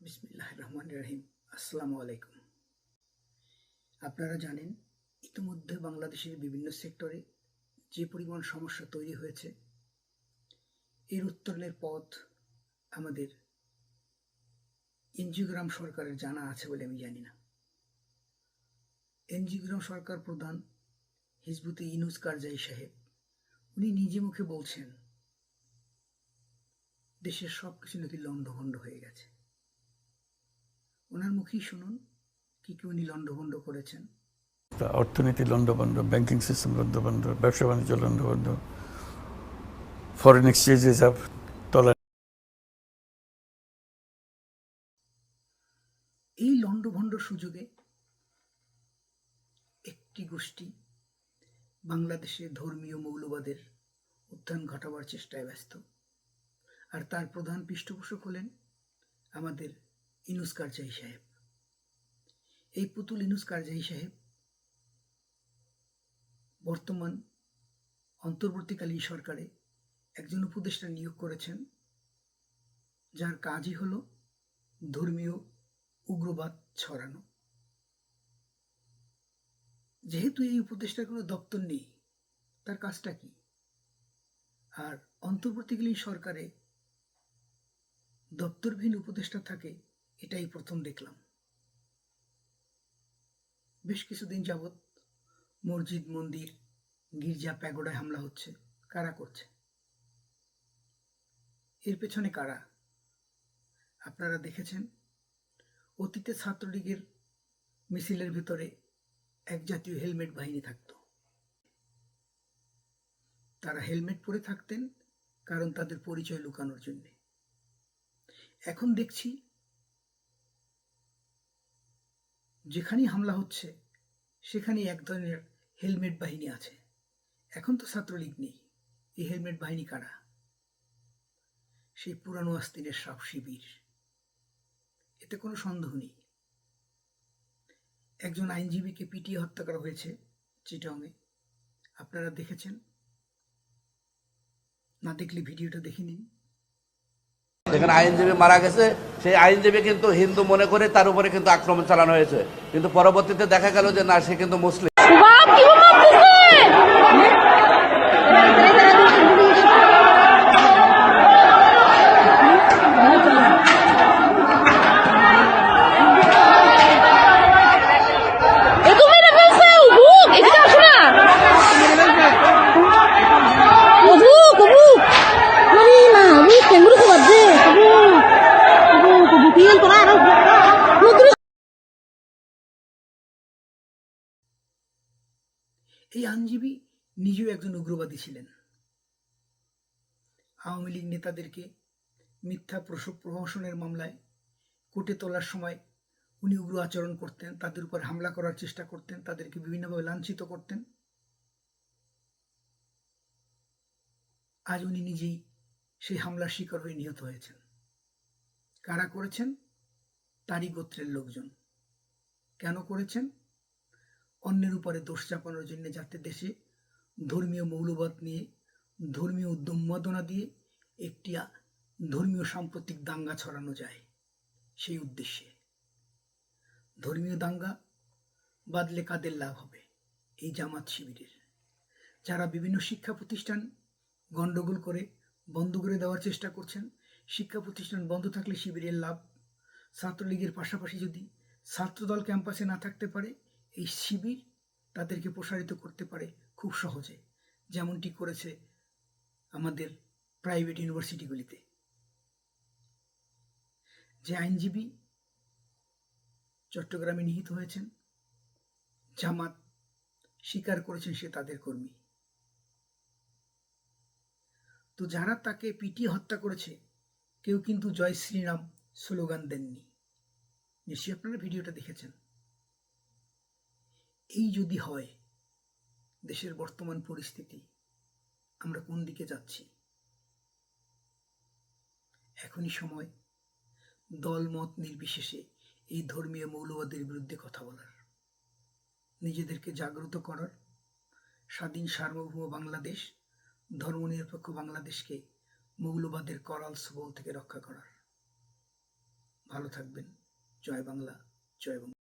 বিসমিল্লাহির রহমানির রহিম। আসসালামু আলাইকুম। আপনারা জানেন ইতিমধ্যে বাংলাদেশের বিভিন্ন সেক্টরে যে পরিমাণ সমস্যা তৈরি হয়েছে, এর উত্তরণের পথ আমাদের এনজিওগ্রাম সরকারের জানা আছে বলে আমি জানি না। এনজিওগ্রাম সরকার প্রধান হিজবুতে ইউনুস কারজাই সাহেব উনি নিজে মুখে বলছেন দেশের সবকিছু নাকি লণ্ডভণ্ড হয়ে গেছে। ওনার মুখেই শুনুন কি কি উনি লণ্ডভণ্ড করেছেন। অর্থনীতি লণ্ডভণ্ড, ব্যাংকিং সিস্টেম লণ্ডভণ্ড, ব্যবসা বাণিজ্য লণ্ডভণ্ড, ফরেন এক্সচেঞ্জ রিজার্ভ তলা। এই লণ্ডভণ্ড সুযোগে একটি গোষ্ঠী বাংলাদেশে ধর্মীয় মৌলবাদের উত্থান ঘটাবার চেষ্টায় ব্যস্ত, আর তার প্রধান পৃষ্ঠপোষক হলেন আমাদের ইউনুস কারজাই সাহেব। এই পুতুল ইউনুস কারজাই সাহেব বর্তমান অন্তর্বর্তীকালীন সরকারে একজন উপদেষ্টা নিয়োগ করেছেন, যার কাজই হলো ধর্মীয় উগ্রবাদ ছড়ানো। যেহেতু এই উপদেষ্টার কোনো দপ্তর নেই, তার কাজটা কি? আর অন্তর্বর্তীকালীন সরকারে দপ্তরবিহীন উপদেষ্টা থাকে, এটাই প্রথম দেখলাম। বেশ কিছুদিন যাবৎ মসজিদ, মন্দির, গির্জা, প্যাগোডায় হামলা হচ্ছে। কারা করছে? এর পেছনে কারা? আপনারা দেখেছেন অতীতে ছাত্রলীগের মিছিলের ভিতরে এক জাতীয় হেলমেট বাহিনী থাকত। তারা হেলমেট পরে থাকতেন কারণ তাদের পরিচয় লুকানোর জন্য। এখন দেখছি যেখানেই হামলা হচ্ছে সেখানেই এক ধরনের হেলমেট বাহিনী আছে। এখন তো ছাত্রলীগ নেই, এই হেলমেট বাহিনী কারা? সেই পুরানো আস্তিনের সাপ শিবির, এতে কোনো সন্দেহ নেই। একজন আইনজীবীকে পিটিয়ে হত্যা করা হয়েছে চিটাগংয়ে, আপনারা দেখেছেন? না দেখলে ভিডিওটা দেখে নিন। যেখানে আইনজীবী মারা গেছে, সেই আইনজীবী কিন্তু হিন্দু মনে করে তার উপরে কিন্তু আক্রমণ চালানো হয়েছে, কিন্তু পরবর্তীতে দেখা গেল যে না, সে কিন্তু মুসলিম। এই আইনজীবী নিজেও একজন উগ্রবাদী ছিলেন। আওয়ামী লীগ নেতাদেরকে মিথ্যা প্রহসনের মামলায় কোর্টে তোলার সময় উনি উগ্র আচরণ করতেন, তাদের উপর হামলা করার চেষ্টা করতেন, তাদেরকে বিভিন্নভাবে লাঞ্ছিত করতেন। আজ উনি নিজেই সেই হামলার শিকার হয়ে নিহত হয়েছেন। কারা করেছেন? তারই গোত্রের লোকজন। কেন করেছেন? অন্যের উপরে দোষ চাপানোর জন্য, যাতে দেশে ধর্মীয় মৌলবাদ নিয়ে, ধর্মীয় উন্মাদনা দিয়ে একটি ধর্মীয় সাম্প্রতিক দাঙ্গা ছড়ানো যায়, সেই উদ্দেশ্যে। ধর্মীয় দাঙ্গা বাদলে কাদের লাভ হবে? এই জামাত শিবিরের, যারা বিভিন্ন শিক্ষা প্রতিষ্ঠান গণ্ডগোল করে বন্ধ করে দেওয়ার চেষ্টা করছেন। শিক্ষা প্রতিষ্ঠান বন্ধ থাকলে শিবিরের লাভ। ছাত্রলীগের পাশাপাশি যদি ছাত্রদল ক্যাম্পাসে না থাকতে পারে, এই শিবির তাদেরকে প্রসারিত করতে পারে খুব সহজে, যেমনটি করেছে আমাদের প্রাইভেট ইউনিভার্সিটিগুলিতে। যে আইনজীবী চট্টগ্রামে নিহত হয়েছেন, জামাত স্বীকার করেছেন সে তাদের কর্মী। তো যারা তাকে পিটিয়ে হত্যা করেছে, কেউ কিন্তু জয় শ্রীরাম স্লোগান দেননি। নিশ্চয়ই আপনারা ভিডিওটা দেখেছেন। এই যদি হয় দেশের বর্তমান পরিস্থিতি, আমরা কোন দিকে যাচ্ছি? এখনই সময় দল মত নির্বিশেষে এই ধর্মীয় মৌলবাদের বিরুদ্ধে কথা বলার, নিজেদেরকে জাগ্রত করার, স্বাধীন সার্বভৌম বাংলাদেশ, ধর্মনিরপেক্ষ বাংলাদেশকে মৌলবাদের করাল ছোবল থেকে রক্ষা করার। ভালো থাকবেন। জয় বাংলা, জয় বঙ্গ।